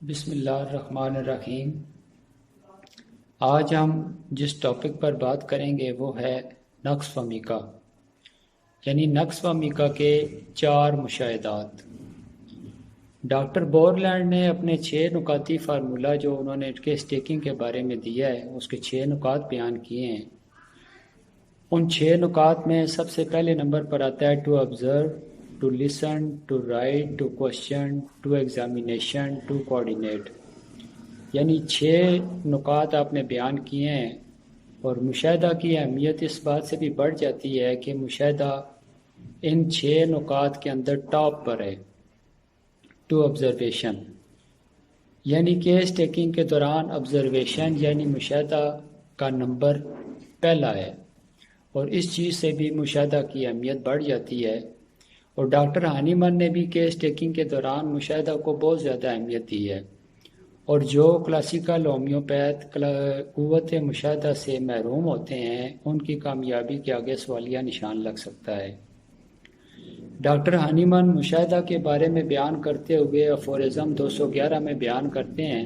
بسم اللہ الرحمن الرحیم۔ آج ہم جس ٹاپک پر بات کریں گے وہ ہے نقص و میکا، یعنی نقص و میکا کے 4 مشاہدات۔ ڈاکٹر بورلینڈ نے اپنے 6 نکاتی فارمولہ جو انہوں نے کیس ٹیکنگ کے بارے میں دیا ہے اس کے 6 نکات بیان کیے ہیں۔ ان 6 نکات میں سب سے پہلے نمبر پر آتا ہے to observe, to listen, to write, to question, to examination, to coordinate, یعنی 6 نکات آپ نے بیان کیے ہیں۔ اور مشاہدہ کی اہمیت اس بات سے بھی بڑھ جاتی ہے کہ مشاہدہ ان 6 نکات کے اندر ٹاپ پر ہے۔ ٹو آبزرویشن یعنی کیس ٹیکنگ کے دوران آبزرویشن یعنی مشاہدہ کا نمبر پہلا ہے، اور اس چیز سے بھی مشاہدہ کی اہمیت بڑھ جاتی ہے۔ اور ڈاکٹر ہانیمن نے بھی کیس ٹیکنگ کے دوران مشاہدہ کو بہت زیادہ اہمیت دی ہے، اور جو کلاسیکل ہومیوپیتھ قوت مشاہدہ سے محروم ہوتے ہیں ان کی کامیابی کے آگے سوالیہ نشان لگ سکتا ہے۔ ڈاکٹر ہانیمن مشاہدہ کے بارے میں بیان کرتے ہوئے افورزم 211 میں بیان کرتے ہیں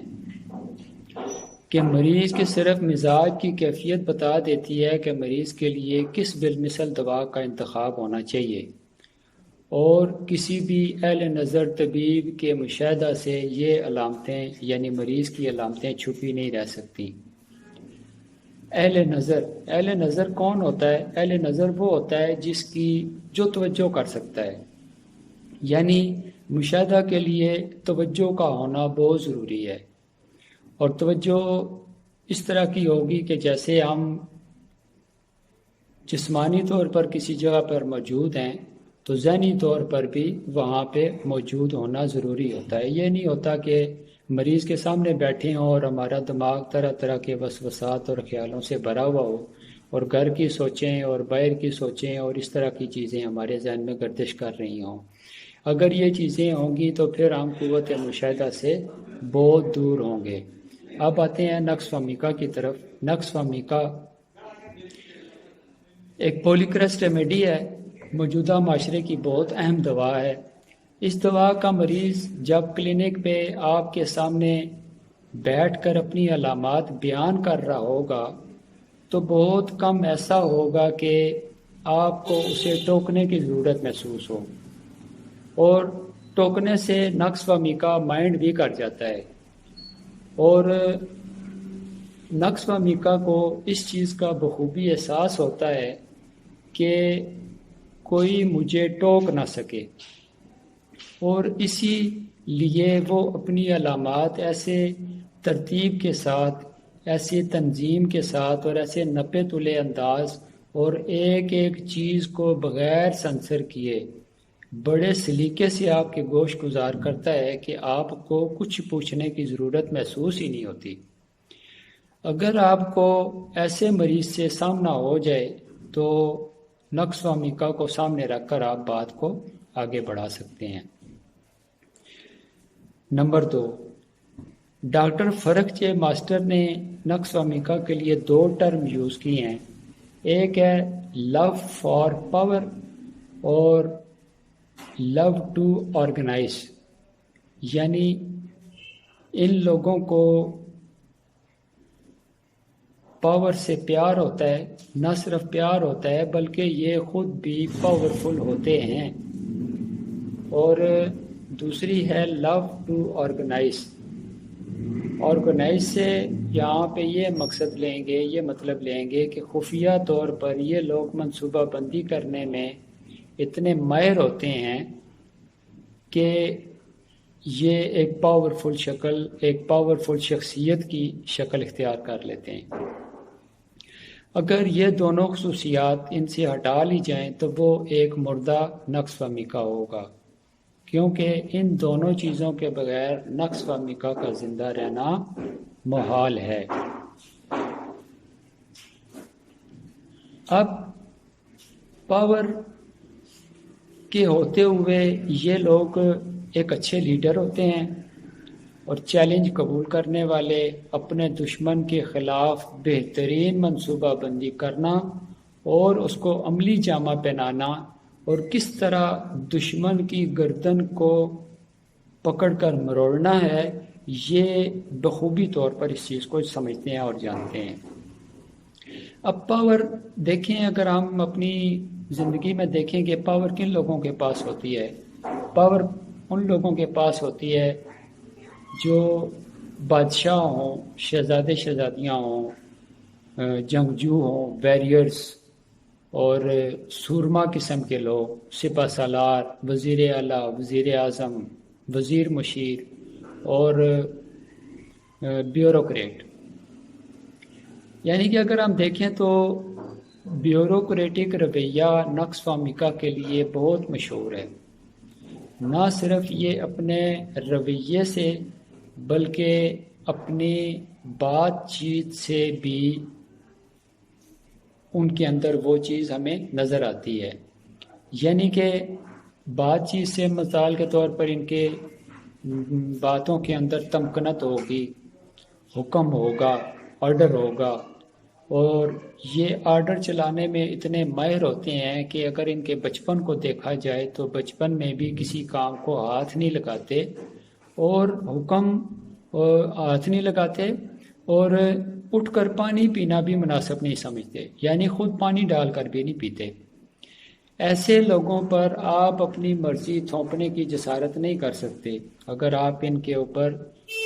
کہ مریض کے صرف مزاج کی کیفیت بتا دیتی ہے کہ مریض کے لیے کس بالمثل دوا کا انتخاب ہونا چاہیے، اور کسی بھی اہل نظر طبیب کے مشاہدہ سے یہ علامتیں یعنی مریض کی علامتیں چھپی نہیں رہ سکتی۔ اہل نظر کون ہوتا ہے؟ اہل نظر وہ ہوتا ہے جس کی جو توجہ کر سکتا ہے، یعنی مشاہدہ کے لیے توجہ کا ہونا بہت ضروری ہے۔ اور توجہ اس طرح کی ہوگی کہ جیسے ہم جسمانی طور پر کسی جگہ پر موجود ہیں تو ذہنی طور پر بھی وہاں پہ موجود ہونا ضروری ہوتا ہے۔ یہ نہیں ہوتا کہ مریض کے سامنے بیٹھے ہوں اور ہمارا دماغ طرح طرح کے وسوسات اور خیالوں سے بھرا ہوا ہو، اور گھر کی سوچیں اور باہر کی سوچیں اور اس طرح کی چیزیں ہمارے ذہن میں گردش کر رہی ہوں۔ اگر یہ چیزیں ہوں گی تو پھر ہم قوت مشاہدہ سے بہت دور ہوں گے۔ اب آتے ہیں نقص و میکا کی طرف۔ نقص و میکا ایک پولیکرس ریمیڈی ہے، موجودہ معاشرے کی بہت اہم دوا ہے۔ اس دوا کا مریض جب کلینک پہ آپ کے سامنے بیٹھ کر اپنی علامات بیان کر رہا ہوگا تو بہت کم ایسا ہوگا کہ آپ کو اسے ٹوکنے کی ضرورت محسوس ہو، اور ٹوکنے سے نقص و میکا مائنڈ بھی کر جاتا ہے۔ اور نقص و میکا کو اس چیز کا بخوبی احساس ہوتا ہے کہ کوئی مجھے ٹوک نہ سکے، اور اسی لیے وہ اپنی علامات ایسے ترتیب کے ساتھ، ایسے تنظیم کے ساتھ اور ایسے نپے تلے انداز اور ایک ایک چیز کو بغیر سنسر کیے بڑے سلیقے سے آپ کے گوش گزار کرتا ہے کہ آپ کو کچھ پوچھنے کی ضرورت محسوس ہی نہیں ہوتی۔ اگر آپ کو ایسے مریض سے سامنا ہو جائے تو نقص و میکا کو سامنے رکھ کر آپ بات کو آگے بڑھا سکتے ہیں۔ نمبر 2، ڈاکٹر فرق چے ماسٹر نے نقص و میکا کے لیے 2 ٹرم یوز کی ہیں۔ ایک ہے لو فار پاور اور لو ٹو آرگنائز، یعنی ان لوگوں کو پاور سے پیار ہوتا ہے، نہ صرف پیار ہوتا ہے بلکہ یہ خود بھی پاورفل ہوتے ہیں۔ اور دوسری ہے لو ٹو آرگنائز۔ آرگنائز سے یہاں پہ یہ مقصد لیں گے، یہ مطلب لیں گے کہ خفیہ طور پر یہ لوگ منصوبہ بندی کرنے میں اتنے ماہر ہوتے ہیں کہ یہ ایک پاورفل شخصیت کی شکل اختیار کر لیتے ہیں۔ اگر یہ دونوں خصوصیات ان سے ہٹا لی جائیں تو وہ ایک مردہ نقص و میکا ہوگا، کیونکہ ان دونوں چیزوں کے بغیر نقص و میکا کا زندہ رہنا محال ہے۔ اب پاور کے ہوتے ہوئے یہ لوگ ایک اچھے لیڈر ہوتے ہیں، اور چیلنج قبول کرنے والے، اپنے دشمن کے خلاف بہترین منصوبہ بندی کرنا اور اس کو عملی جامہ پہنانا، اور کس طرح دشمن کی گردن کو پکڑ کر مروڑنا ہے، یہ بخوبی طور پر اس چیز کو سمجھتے ہیں اور جانتے ہیں۔ اب پاور دیکھیں، اگر ہم اپنی زندگی میں دیکھیں کہ پاور کن لوگوں کے پاس ہوتی ہے، پاور ان لوگوں کے پاس ہوتی ہے جو بادشاہ ہوں، شہزادے شہزادیاں ہوں، جنگجو ہوں، ویریئرز اور سورما قسم کے لوگ، سپہ سالار، وزیر اعلیٰ، وزیر اعظم، وزیر مشیر اور بیوروکریٹ۔ یعنی کہ اگر ہم دیکھیں تو بیوروکریٹک رویہ نقص فہمی کے لیے بہت مشہور ہے۔ نہ صرف یہ اپنے رویے سے بلکہ اپنی بات چیت سے بھی ان کے اندر وہ چیز ہمیں نظر آتی ہے۔ یعنی کہ بات چیت سے مثال کے طور پر ان کے باتوں کے اندر تمکنت ہوگی، حکم ہوگا، آرڈر ہوگا، اور یہ آرڈر چلانے میں اتنے ماہر ہوتے ہیں کہ اگر ان کے بچپن کو دیکھا جائے تو بچپن میں بھی کسی کام کو ہاتھ نہیں لگاتے اور حکم ہاتھ نہیں لگاتے، اور اٹھ کر پانی پینا بھی مناسب نہیں سمجھتے، یعنی خود پانی ڈال کر بھی نہیں پیتے۔ ایسے لوگوں پر آپ اپنی مرضی تھوپنے کی جسارت نہیں کر سکتے۔ اگر آپ ان کے اوپر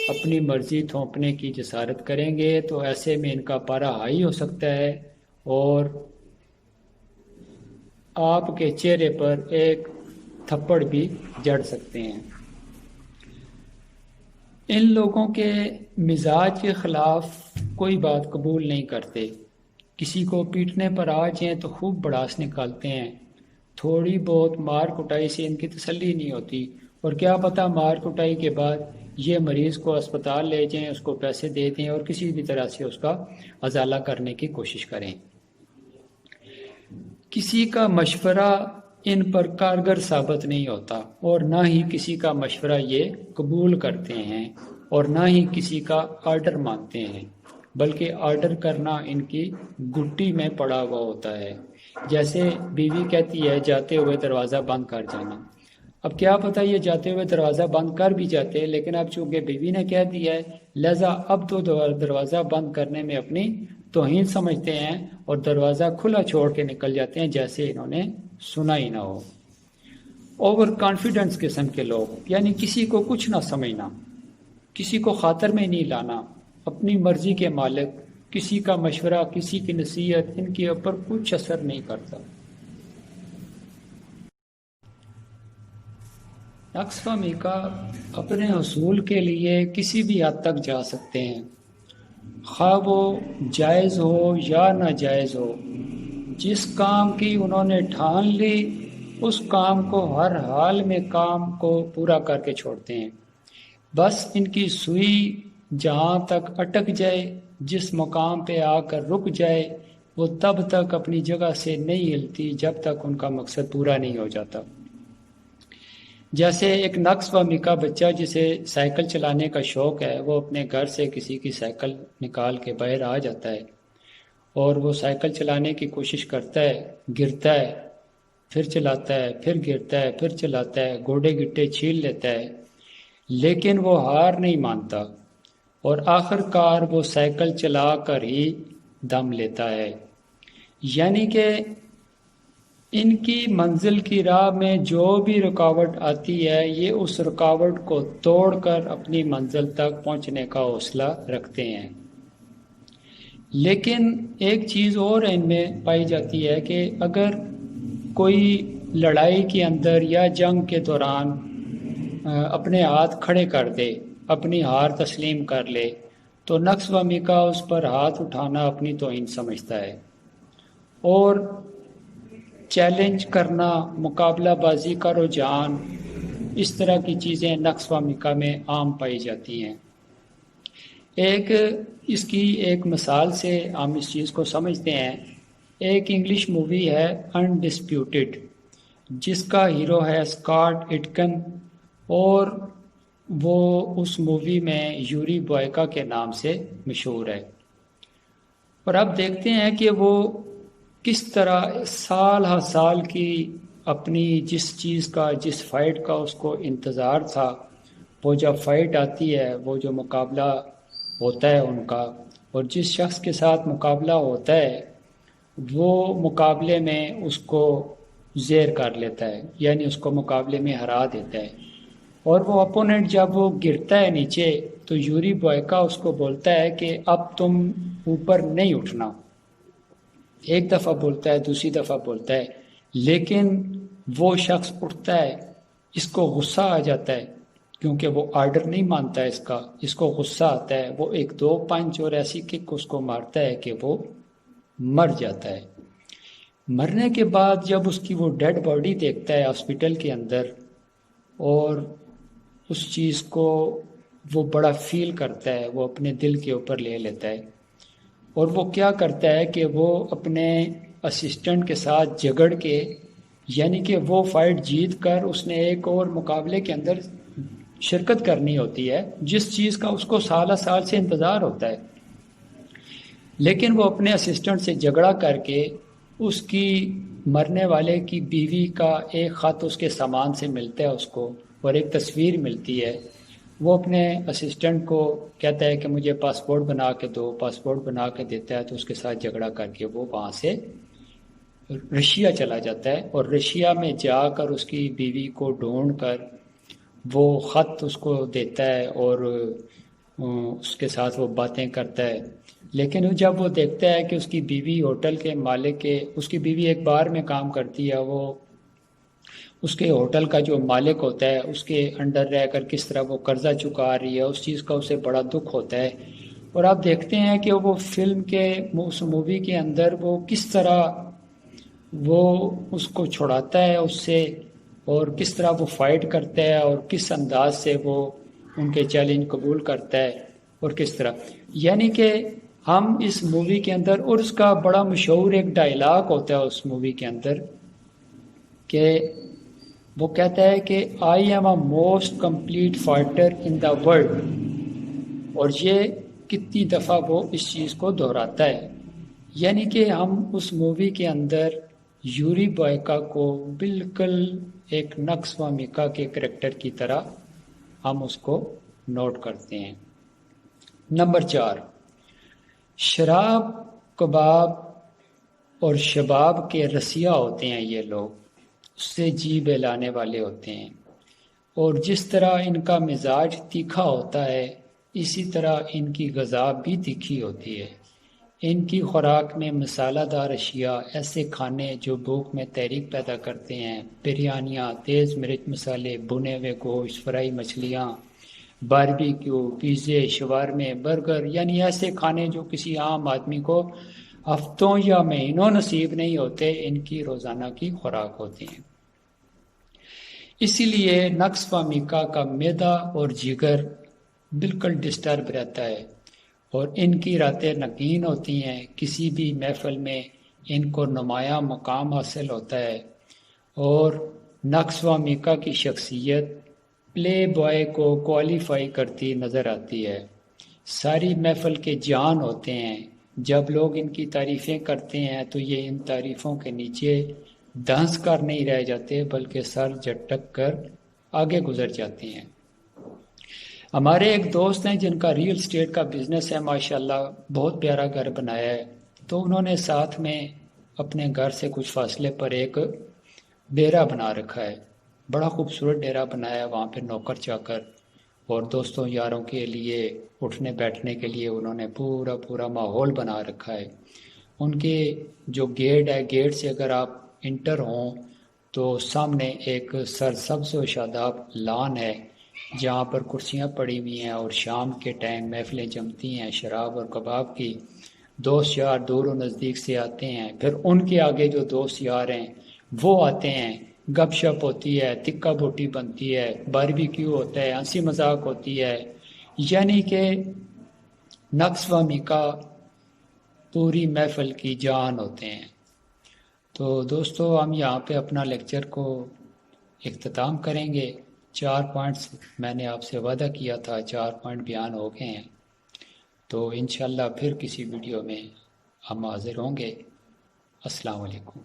اپنی مرضی تھوپنے کی جسارت کریں گے تو ایسے میں ان کا پارا ہائی ہو سکتا ہے اور آپ کے چہرے پر ایک تھپڑ بھی جڑ سکتے ہیں۔ ان لوگوں کے مزاج کے خلاف کوئی بات قبول نہیں کرتے۔ کسی کو پیٹنے پر آ جائیں تو خوب بڑاس نکالتے ہیں۔ تھوڑی بہت مار کٹائی سے ان کی تسلی نہیں ہوتی، اور کیا پتہ مار کٹائی کے بعد یہ مریض کو اسپتال لے جائیں، اس کو پیسے دے دیں اور کسی بھی طرح سے اس کا ازالہ کرنے کی کوشش کریں۔ کسی کا مشورہ ان پر کارگر ثابت نہیں ہوتا، اور نہ ہی کسی کا مشورہ یہ قبول کرتے ہیں، اور نہ ہی کسی کا آرڈر مانتے ہیں، بلکہ آرڈر کرنا ان کی گٹی میں پڑا ہوا ہوتا ہے۔ جیسے بیوی کہتی ہے جاتے ہوئے دروازہ بند کر جانا، اب کیا پتہ یہ جاتے ہوئے دروازہ بند کر بھی جاتے، لیکن اب چونکہ بیوی نے کہہ دیا ہے لہذا اب تو دروازہ بند کرنے میں اپنی توہین سمجھتے ہیں اور دروازہ کھلا چھوڑ کے نکل جاتے ہیں جیسے انہوں نے سنا ہی نہ ہو۔ اوور کانفیڈنس قسم کے لوگ، یعنی کسی کو کچھ نہ سمجھنا، کسی کو خاطر میں نہیں لانا، اپنی مرضی کے مالک، کسی کا مشورہ، کسی کی نصیحت ان کے اوپر کچھ اثر نہیں کرتا۔ نقص فہمی کا اپنے حصول کے لیے کسی بھی حد تک جا سکتے ہیں، خواہ وہ جائز ہو یا ناجائز ہو۔ جس کام کی انہوں نے ٹھان لی اس کام کو ہر حال میں کام کو پورا کر کے چھوڑتے ہیں۔ بس ان کی سوئی جہاں تک اٹک جائے، جس مقام پہ آ کر رک جائے، وہ تب تک اپنی جگہ سے نہیں ہلتی جب تک ان کا مقصد پورا نہیں ہو جاتا۔ جیسے ایک نقص فہمی کا بچہ جسے سائیکل چلانے کا شوق ہے، وہ اپنے گھر سے کسی کی سائیکل نکال کے باہر آ جاتا ہے اور وہ سائیکل چلانے کی کوشش کرتا ہے، گرتا ہے، پھر چلاتا ہے، پھر گرتا ہے، پھر چلاتا ہے، گوڑے گٹے چھیل لیتا ہے، لیکن وہ ہار نہیں مانتا اور آخر کار وہ سائیکل چلا کر ہی دم لیتا ہے۔ یعنی کہ ان کی منزل کی راہ میں جو بھی رکاوٹ آتی ہے، یہ اس رکاوٹ کو توڑ کر اپنی منزل تک پہنچنے کا حوصلہ رکھتے ہیں۔ لیکن ایک چیز اور ان میں پائی جاتی ہے کہ اگر کوئی لڑائی کے اندر یا جنگ کے دوران اپنے ہاتھ کھڑے کر دے، اپنی ہار تسلیم کر لے، تو نقص فہمی کا اس پر ہاتھ اٹھانا اپنی توہین سمجھتا ہے، اور چیلنج کرنا، مقابلہ بازی کا رجحان، اس طرح کی چیزیں نقص فہمی میں عام پائی جاتی ہیں۔ اس کی ایک مثال سے ہم اس چیز کو سمجھتے ہیں۔ ایک انگلش مووی ہے انڈسپیوٹڈ، جس کا ہیرو ہے اسکاٹ اٹکن، اور وہ اس مووی میں یوری بوئکا کے نام سے مشہور ہے۔ اور اب دیکھتے ہیں کہ وہ کس طرح سال ہر سال کی اپنی جس چیز کا، جس فائٹ کا اس کو انتظار تھا، وہ جب فائٹ آتی ہے، وہ جو مقابلہ ہوتا ہے ان کا، اور جس شخص کے ساتھ مقابلہ ہوتا ہے وہ مقابلے میں اس کو زیر کر لیتا ہے، یعنی اس کو مقابلے میں ہرا دیتا ہے، اور وہ اپوننٹ جب وہ گرتا ہے نیچے تو یوری بوئکا اس کو بولتا ہے کہ اب تم اوپر نہیں اٹھنا، ایک دفعہ بولتا ہے، دوسری دفعہ بولتا ہے، لیکن وہ شخص اٹھتا ہے، اس کو غصہ آ جاتا ہے کیونکہ وہ آرڈر نہیں مانتا ہے اس کو غصہ آتا ہے، وہ ایک دو پنچ اور ایسی کک اس کو مارتا ہے کہ وہ مر جاتا ہے۔ مرنے کے بعد جب اس کی وہ ڈیڈ باڈی دیکھتا ہے ہاسپٹل کے اندر، اور اس چیز کو وہ بڑا فیل کرتا ہے، وہ اپنے دل کے اوپر لے لیتا ہے، اور وہ کیا کرتا ہے کہ وہ اپنے اسسٹنٹ کے ساتھ جھگڑ کے، یعنی کہ وہ فائٹ جیت کر اس نے ایک اور مقابلے کے اندر شرکت کرنی ہوتی ہے جس چیز کا اس کو سالہ سال سے انتظار ہوتا ہے، لیکن وہ اپنے اسسٹنٹ سے جھگڑا کر کے اس کی مرنے والے کی بیوی کا ایک خط اس کے سامان سے ملتا ہے اس کو، اور ایک تصویر ملتی ہے، وہ اپنے اسسٹنٹ کو کہتا ہے کہ مجھے پاسپورٹ بنا کے دو، پاسپورٹ بنا کے دیتا ہے، تو اس کے ساتھ جھگڑا کر کے وہ وہاں سے رشیا چلا جاتا ہے، اور رشیا میں جا کر اس کی بیوی کو ڈھونڈ کر وہ خط اس کو دیتا ہے، اور اس کے ساتھ وہ باتیں کرتا ہے، لیکن جب وہ دیکھتا ہے کہ اس کی بیوی ہوٹل کے مالک کے، اس کی بیوی ایک بار میں کام کرتی ہے، وہ اس کے ہوٹل کا جو مالک ہوتا ہے اس کے انڈر رہ کر کس طرح وہ قرضہ چکا رہی ہے، اس چیز کا اسے بڑا دکھ ہوتا ہے، اور آپ دیکھتے ہیں کہ وہ فلم کے اس مووی کے اندر وہ کس طرح وہ اس کو چھڑاتا ہے اس سے، اور کس طرح وہ فائٹ کرتا ہے، اور کس انداز سے وہ ان کے چیلنج قبول کرتا ہے، اور کس طرح، یعنی کہ ہم اس مووی کے اندر، اور اس کا بڑا مشہور ایک ڈائلاگ ہوتا ہے اس مووی کے اندر کہ وہ کہتا ہے کہ I am a most complete fighter in the world, اور یہ کتنی دفعہ وہ اس چیز کو دہراتا ہے، یعنی کہ ہم اس مووی کے اندر یوری بوئکا کو بالکل ایک نقش و میکا کے کریکٹر کی طرح ہم اس کو نوٹ کرتے ہیں۔ نمبر 4، شراب، کباب اور شباب کے رسیا ہوتے ہیں یہ لوگ، اس سے جی بہلانے والے ہوتے ہیں، اور جس طرح ان کا مزاج تیکھا ہوتا ہے اسی طرح ان کی غذا بھی تیکھی ہوتی ہے۔ ان کی خوراک میں مسالہ دار اشیاء، ایسے کھانے جو بھوک میں تحریک پیدا کرتے ہیں، بریانیاں، تیز مرچ مسالے، بھنے ہوئے گوشت، فرائی مچھلیاں، باربیکیو، پیزے، شوارمے، برگر، یعنی ایسے کھانے جو کسی عام آدمی کو ہفتوں یا مہینوں نصیب نہیں ہوتے، ان کی روزانہ کی خوراک ہوتی ہیں۔ اسی لیے نقص و میکا کا معدہ اور جگر بالکل ڈسٹرب رہتا ہے، اور ان کی راتیں رنگین ہوتی ہیں، کسی بھی محفل میں ان کو نمایاں مقام حاصل ہوتا ہے، اور نقص و میکا کی شخصیت پلے بوائے کو کوالیفائی کرتی نظر آتی ہے۔ ساری محفل کے جان ہوتے ہیں، جب لوگ ان کی تعریفیں کرتے ہیں تو یہ ان تعریفوں کے نیچے دھنس کر نہیں رہ جاتے بلکہ سر جھٹک کر آگے گزر جاتے ہیں۔ ہمارے ایک دوست ہیں جن کا ریل اسٹیٹ کا بزنس ہے، ماشاءاللہ بہت پیارا گھر بنایا ہے، تو انہوں نے ساتھ میں اپنے گھر سے کچھ فاصلے پر ایک ڈیرا بنا رکھا ہے، بڑا خوبصورت ڈیرا بنایا ہے، وہاں پہ نوکر چاکر اور دوستوں یاروں کے لیے اٹھنے بیٹھنے کے لیے انہوں نے پورا ماحول بنا رکھا ہے۔ ان کے جو گیٹ ہے، گیٹ سے اگر آپ انٹر ہوں تو سامنے ایک سرسبز و شاداب لان ہے جہاں پر کرسیاں پڑی ہوئی ہیں، اور شام کے ٹائم محفلیں جمتی ہیں شراب اور کباب کی، دوست یار دور و نزدیک سے آتے ہیں، پھر ان کے آگے جو دوست یار ہیں وہ آتے ہیں، گپ شپ ہوتی ہے، تکہ بوٹی بنتی ہے، باربیکیو ہوتا ہے، ہنسی مذاق ہوتی ہے، یعنی کہ نقص و میکا پوری محفل کی جان ہوتے ہیں۔ تو دوستو ہم یہاں پہ اپنا لیکچر کو اختتام کریں گے۔ 4 پوائنٹس میں نے آپ سے وعدہ کیا تھا، 4 پوائنٹ بیان ہو گئے ہیں، تو انشاءاللہ پھر کسی ویڈیو میں ہم حاضر ہوں گے۔ السلام علیکم۔